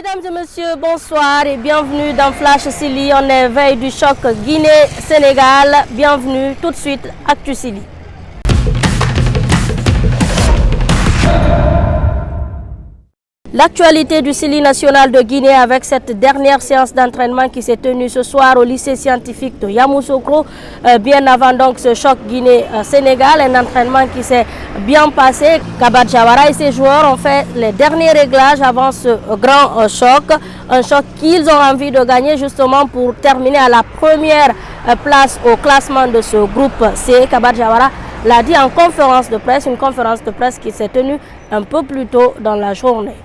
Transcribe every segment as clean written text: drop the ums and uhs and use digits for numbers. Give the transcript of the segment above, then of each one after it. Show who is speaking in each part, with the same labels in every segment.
Speaker 1: Mesdames et messieurs, bonsoir et bienvenue dans Flash Sili. On est veille du choc Guinée-Sénégal. Bienvenue tout de suite, Actu Sili. L'actualité du Sili national de Guinée avec cette dernière séance d'entraînement qui s'est tenue ce soir au lycée scientifique de Yamoussoukro, bien avant donc ce choc Guinée-Sénégal, un entraînement qui s'est bien passé. Kabat Jawara et ses joueurs ont fait les derniers réglages avant ce grand choc, un choc qu'ils ont envie de gagner justement pour terminer à la première place au classement de ce groupe C. Kabat Jawara l'a dit en conférence de presse, une conférence de presse qui s'est tenue un peu plus tôt dans la journée.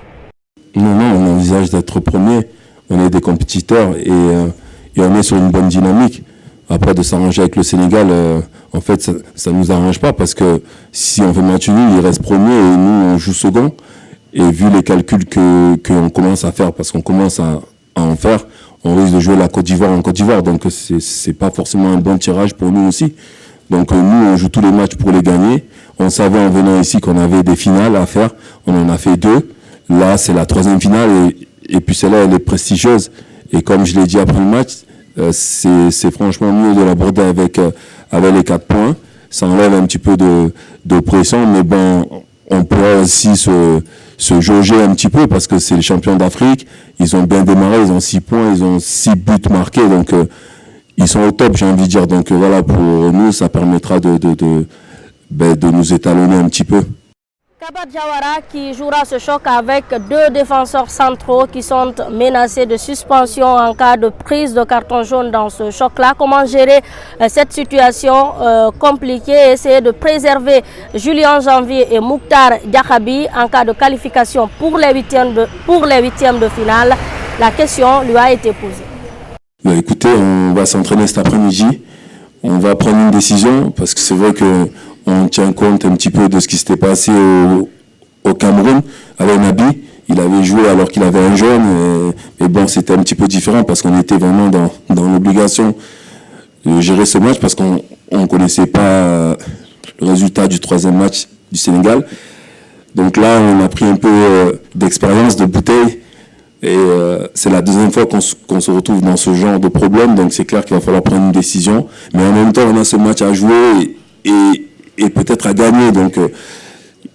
Speaker 2: Non, on envisage d'être premier, on est des compétiteurs et on est sur une bonne dynamique. Après, de s'arranger avec le Sénégal, en fait, ça ne nous arrange pas parce que si on fait match nul, il reste premier et nous, on joue second. Et vu les calculs qu'on commence à faire, parce qu'on commence à en faire, on risque de jouer la Côte d'Ivoire en Côte d'Ivoire. Donc, c'est pas forcément un bon tirage pour nous aussi. Donc, nous, on joue tous les matchs pour les gagner. On savait en venant ici qu'on avait des finales à faire. On en a fait 2. Là, c'est la 3e finale et puis celle-là, elle est prestigieuse. Et comme je l'ai dit après le match, c'est franchement mieux de l'aborder avec les 4 points. Ça enlève un petit peu de pression, mais bon, on pourra aussi se jauger un petit peu parce que c'est les champions d'Afrique. Ils ont bien démarré, ils ont 6 points, ils ont 6 buts marqués, donc ils sont au top, j'ai envie de dire. Donc voilà, pour nous, ça permettra de nous étalonner un petit peu.
Speaker 1: Kabat Jawara qui jouera ce choc avec 2 défenseurs centraux qui sont menacés de suspension en cas de prise de carton jaune dans ce choc-là. Comment gérer cette situation compliquée et essayer de préserver Julien Janvier et Mouktar Diakhaby en cas de qualification pour les huitièmes de finale? La question lui a été posée.
Speaker 2: Écoutez, on va s'entraîner cet après-midi. On va prendre une décision parce que c'est vrai que on tient compte un petit peu de ce qui s'était passé au Cameroun avec Nabi. Il avait joué alors qu'il avait un jaune. Et bon, c'était un petit peu différent parce qu'on était vraiment dans l'obligation de gérer ce match parce qu'on ne connaissait pas le résultat du 3e match du Sénégal. Donc là, on a pris un peu d'expérience, de bouteille. Et c'est la 2e fois qu'on se retrouve dans ce genre de problème. Donc c'est clair qu'il va falloir prendre une décision. Mais en même temps, on a ce match à jouer et peut-être à gagner. Donc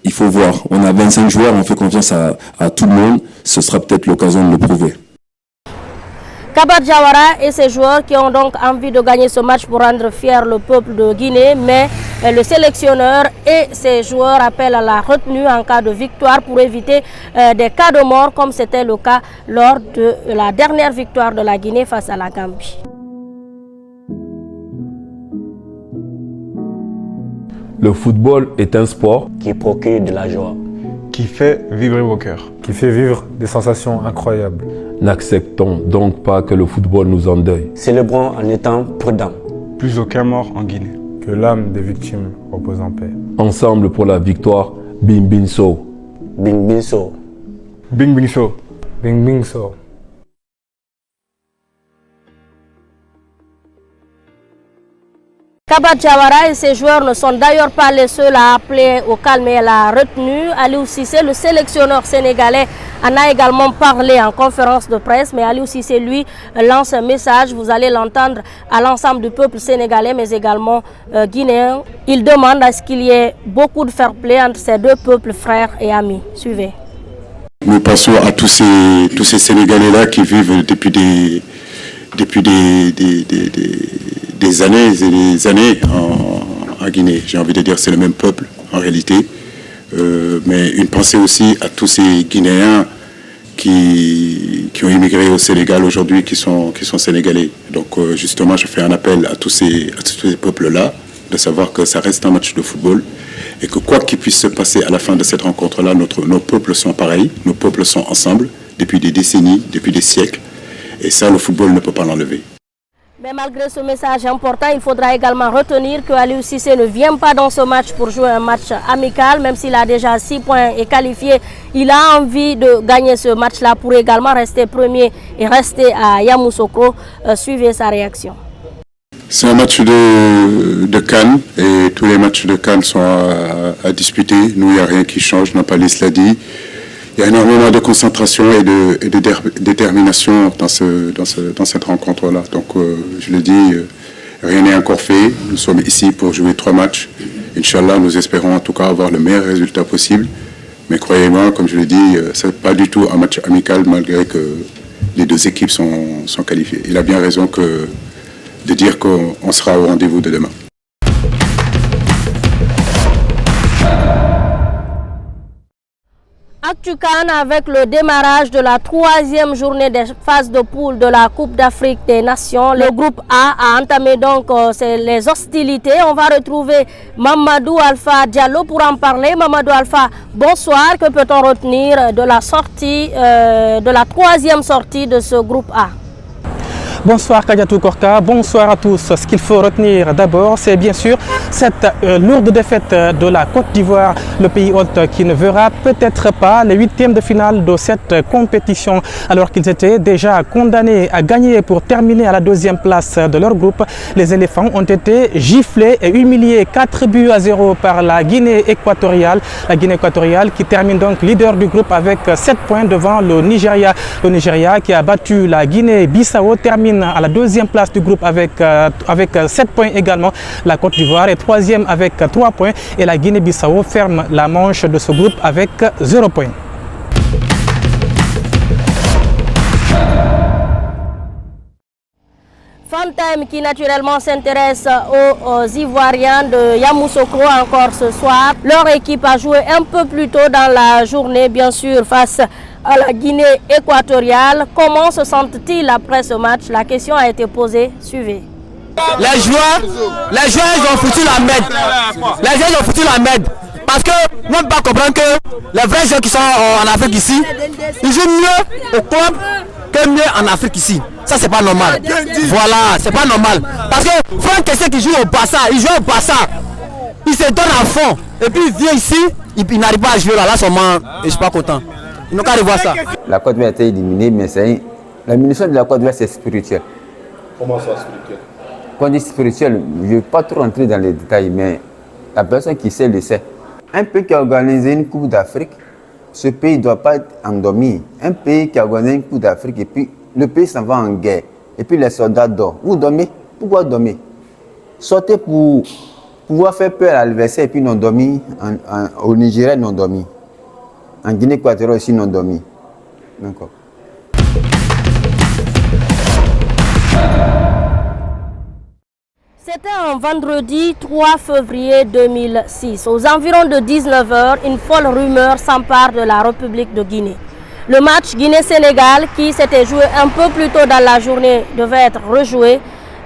Speaker 2: il faut voir. On a 25 joueurs, on fait confiance à tout le monde. Ce sera peut-être l'occasion de le prouver.
Speaker 1: Kabat Jawara et ses joueurs qui ont donc envie de gagner ce match pour rendre fier le peuple de Guinée, mais le sélectionneur et ses joueurs appellent à la retenue en cas de victoire pour éviter des cas de mort comme c'était le cas lors de la dernière victoire de la Guinée face à la Gambie.
Speaker 3: Le football est un sport
Speaker 4: qui procure de la joie,
Speaker 5: qui fait vibrer vos cœurs,
Speaker 6: qui fait vivre des sensations incroyables.
Speaker 3: N'acceptons donc pas que le football nous endeuille.
Speaker 4: Célébrons en étant prudents.
Speaker 5: Plus aucun mort en Guinée.
Speaker 6: Que l'âme des victimes repose en paix.
Speaker 3: Ensemble pour la victoire, Bing Bing So.
Speaker 4: Bing Bing So.
Speaker 5: Bing Bing So.
Speaker 6: Bing Bing So.
Speaker 1: Kabat Jawara et ses joueurs ne sont d'ailleurs pas les seuls à appeler au calme et à la retenue. Aliou Cissé, le sélectionneur sénégalais, en a également parlé en conférence de presse. Mais Aliou Cissé, lui, lance un message, vous allez l'entendre, à l'ensemble du peuple sénégalais, mais également guinéen. Il demande à ce qu'il y ait beaucoup de fair play entre ces 2 peuples frères et amis. Suivez.
Speaker 7: Nous passons à tous ces Sénégalais-là qui vivent depuis des années et des années en Guinée. J'ai envie de dire c'est le même peuple en réalité. Mais une pensée aussi à tous ces Guinéens qui ont immigré au Sénégal aujourd'hui, qui sont sénégalais. Donc justement, je fais un appel à tous ces peuples-là, de savoir que ça reste un match de football et que quoi qu'il puisse se passer à la fin de cette rencontre-là, nos peuples sont pareils, nos peuples sont ensemble depuis des décennies, depuis des siècles. Et ça, le football ne peut pas l'enlever.
Speaker 1: Mais malgré ce message important, il faudra également retenir que Aliou Cissé ne vient pas dans ce match pour jouer un match amical, même s'il a déjà 6 points et qualifié. Il a envie de gagner ce match-là pour également rester premier et rester à Yamoussoukro. Suivez sa réaction.
Speaker 7: C'est un match de CAN et tous les matchs de CAN sont à disputer. Nous, il n'y a rien qui change, Nampalis l'a dit. il y a énormément de concentration et de détermination dans cette rencontre-là. Donc, je le dis, rien n'est encore fait. Nous sommes ici pour jouer 3 matchs. Inch'Allah, nous espérons en tout cas avoir le meilleur résultat possible. Mais croyez-moi, comme je le dis, ce n'est pas du tout un match amical malgré que les 2 équipes sont qualifiées. Il a bien raison de dire qu'on sera au rendez-vous de demain.
Speaker 1: Actu-CAN avec le démarrage de la 3e journée des phases de poule de la Coupe d'Afrique des Nations. Le groupe A a entamé donc les hostilités. On va retrouver Mamadou Alpha Diallo pour en parler. Mamadou Alpha, bonsoir. Que peut-on retenir de la sortie, de la 3e sortie de ce groupe A?
Speaker 8: Bonsoir Kadiatou Korka, bonsoir à tous. Ce qu'il faut retenir d'abord, c'est bien sûr cette lourde défaite de la Côte d'Ivoire, le pays hôte qui ne verra peut-être pas les 8e de finale de cette compétition, alors qu'ils étaient déjà condamnés à gagner pour terminer à la 2e place de leur groupe. Les éléphants ont été giflés et humiliés 4-0 par la Guinée équatoriale. La Guinée équatoriale qui termine donc leader du groupe avec 7 points devant le Nigeria. Le Nigeria qui a battu la Guinée-Bissau termine à la 2e place du groupe avec 7 points également. La Côte d'Ivoire est 3e avec 3 points et la Guinée-Bissau ferme la manche de ce groupe avec 0 points.
Speaker 1: Fantime qui naturellement s'intéresse aux Ivoiriens de Yamoussoukro encore ce soir. Leur équipe a joué un peu plus tôt dans la journée, bien sûr, face à la Guinée équatoriale. Comment se sentent-ils après ce match? La question a été posée. Suivez.
Speaker 9: Les joueurs, ils ont foutu la merde. Les joueurs, ils ont foutu la merde. Parce que nous ne pouvons pas comprendre que les vrais joueurs qui sont en Afrique ici, ils jouent mieux au club que mieux en Afrique ici. Ça, c'est pas normal. Voilà, c'est pas normal. Parce que Franck Kessé qui joue au Barça, il joue au Barça. Il se donne à fond. Et puis il vient ici, il n'arrive pas à jouer là. Là, seulement, je suis pas content. Ils n'ont qu'à revoir ça.
Speaker 10: La Côte d'Ivoire a été éliminée, mais la munition de la Côte d'Ivoire, c'est spirituel.
Speaker 3: Comment ça, spirituel?
Speaker 10: Quand on dit spirituel, je ne vais pas trop rentrer dans les détails, mais la personne qui sait le sait. Un pays qui a organisé une Coupe d'Afrique, ce pays ne doit pas être endormi. Un pays qui a organisé une Coupe d'Afrique et puis le pays s'en va en guerre. Et puis les soldats dorment. Vous dormez? Pourquoi dormir? Sortez pour pouvoir faire peur à l'adversaire et puis non dormi. Au Nigeria, non dormi. En Guinée équatoriale aussi, non dormi. D'accord.
Speaker 1: C'était un vendredi 3 février 2006. Aux environs de 19h, une folle rumeur s'empare de la République de Guinée. Le match Guinée-Sénégal, qui s'était joué un peu plus tôt dans la journée, devait être rejoué.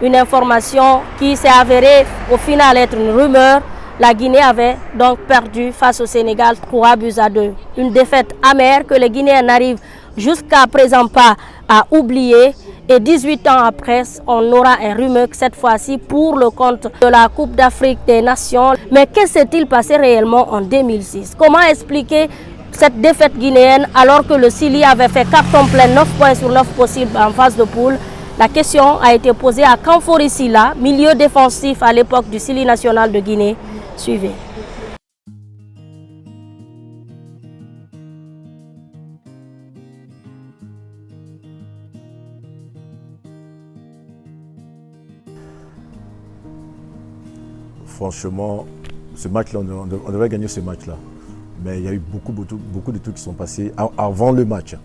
Speaker 1: Une information qui s'est avérée au final être une rumeur. La Guinée avait donc perdu face au Sénégal 3-2. Une défaite amère que les Guinéens n'arrivent jusqu'à présent pas à oublier. Et 18 ans après, on aura un remake cette fois-ci pour le compte de la Coupe d'Afrique des Nations. Mais qu'est-ce qui s'est-il passé réellement en 2006? Comment expliquer cette défaite guinéenne alors que le Sili avait fait carton plein 9 points sur 9 possibles en phase de poule? La question a été posée à Kamfori Sila, milieu défensif à l'époque du Sili national de Guinée. Suivez.
Speaker 11: Franchement, ce match-là, on devait gagner ce match-là. Mais il y a eu beaucoup de trucs qui sont passés avant le match.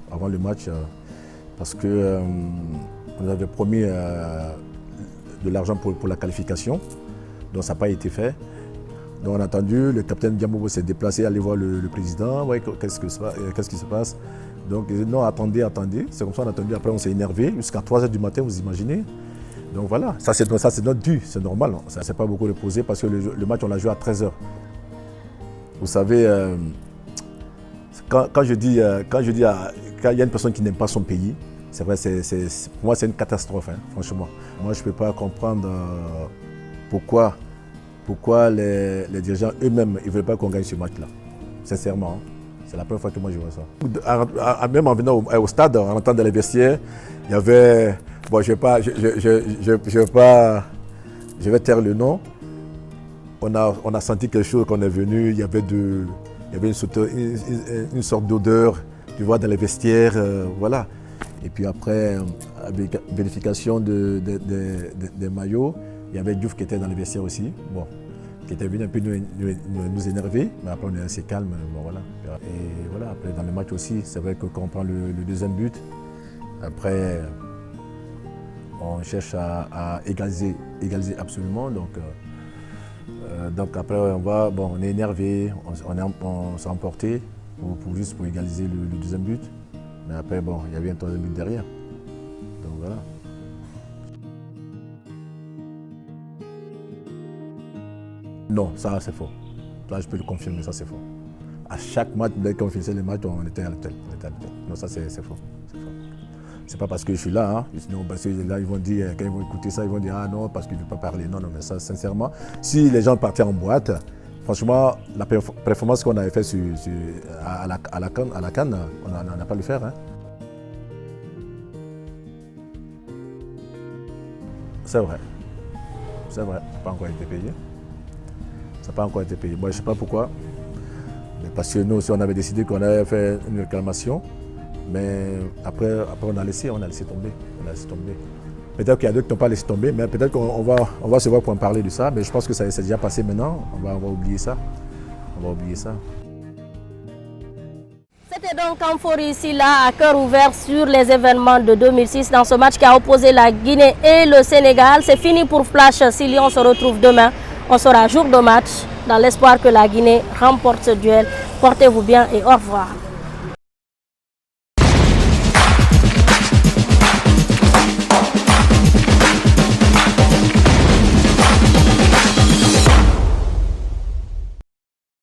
Speaker 11: Parce que on avait promis de l'argent pour la qualification. Donc ça n'a pas été fait. Donc on a attendu, le capitaine Diamobo s'est déplacé, aller voir le président, ouais, qu'est-ce qui se passe. Donc il dit non, attendez. C'est comme ça on a attendu, après on s'est énervé jusqu'à 3h du matin, vous imaginez. Donc voilà, ça c'est notre dû, c'est normal. Ça ne s'est pas beaucoup reposé parce que le match on l'a joué à 13h. Vous savez, quand je dis quand il y a une personne qui n'aime pas son pays, c'est vrai, pour moi c'est une catastrophe, hein, franchement. Moi je ne peux pas comprendre pourquoi les dirigeants eux-mêmes ne veulent pas qu'on gagne ce match-là. Sincèrement, hein. C'est la première fois que moi je vois ça. Même en venant au stade, en rentrant dans les vestiaires, il y avait... Bon, je vais taire le nom. On a senti quelque chose quand on est venu, il y avait une sorte d'odeur tu vois, dans les vestiaires, voilà. Et puis après, avec vérification des maillots, il y avait Diouf qui était dans les vestiaires aussi, bon, qui était venu un peu nous énerver, mais après on est assez calme, bon, voilà. Et voilà, après dans le match aussi, c'est vrai que quand on prend le deuxième but, après on cherche à égaliser absolument, donc après on est énervé, on s'est emporté juste pour égaliser le deuxième but. Mais après, bon, il y avait un troisième but derrière. Donc voilà. Non, ça c'est faux. Là, je peux le confirmer, ça c'est faux. À chaque match, dès qu'on finissait le match, on était à l'hôtel. Non, ça c'est faux. C'est pas parce que je suis là, hein. Sinon, parce que là, ils vont dire, quand ils vont écouter ça, ils vont dire ah non, parce qu'il ne veut pas parler. Non, mais ça, sincèrement, si les gens partaient en boîte, franchement, la performance qu'on avait faite à la CAN, on n'a pas le faire. Hein. C'est vrai. Ça n'a pas encore été payé. Ça n'a pas encore été payé. Bon, je ne sais pas pourquoi. Mais parce que nous aussi, on avait décidé qu'on allait faire une réclamation. Mais après on a laissé tomber. Peut-être qu'il y a d'autres qui n'ont pas laissé tomber, mais peut-être qu'on va se voir pour en parler de ça. Mais je pense que ça c'est déjà passé maintenant. On va oublier ça.
Speaker 1: C'était donc Amphori Sila à cœur ouvert sur les événements de 2006 dans ce match qui a opposé la Guinée et le Sénégal. C'est fini pour Flash Sili. On se retrouve demain. On sera jour de match dans l'espoir que la Guinée remporte ce duel. Portez-vous bien et au revoir.